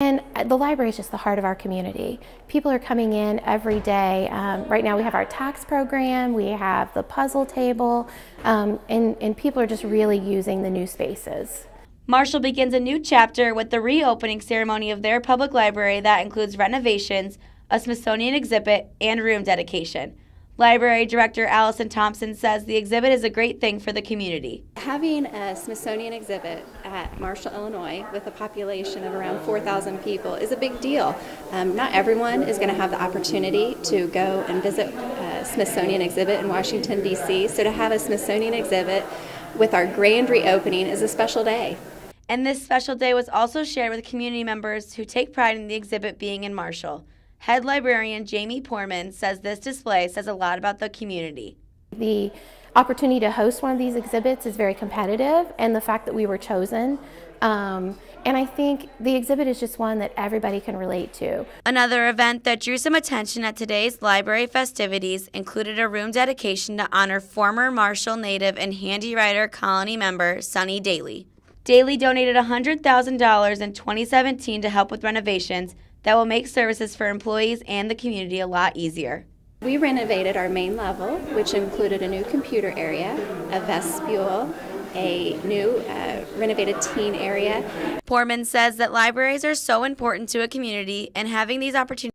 And the library is just the heart of our community. People are coming in every day. Right now we have our tax program, we have the puzzle table, and people are just really using the new spaces. Marshall begins a new chapter with the reopening ceremony of their public library that includes renovations, a Smithsonian exhibit, and room dedication. Library Director Allison Thompson says the exhibit is a great thing for the community. Having a Smithsonian exhibit at Marshall, Illinois, with a population of around 4,000 people is a big deal. Not everyone is going to have the opportunity to go and visit a Smithsonian exhibit in Washington, D.C., so to have a Smithsonian exhibit with our grand reopening is a special day. And this special day was also shared with community members who take pride in the exhibit being in Marshall. Head librarian Jamie Poorman says this display says a lot about the community. The opportunity to host one of these exhibits is very competitive, and the fact that we were chosen, and I think the exhibit is just one that everybody can relate to. Another event that drew some attention at today's library festivities included a room dedication to honor former Marshall native and Handy Rider Colony member Sonny Daly. Daly donated $100,000 in 2017 to help with renovations that will make services for employees and the community a lot easier. We renovated our main level, which included a new computer area, a vestibule, a new renovated teen area. Poorman says that libraries are so important to a community, and having these opportunities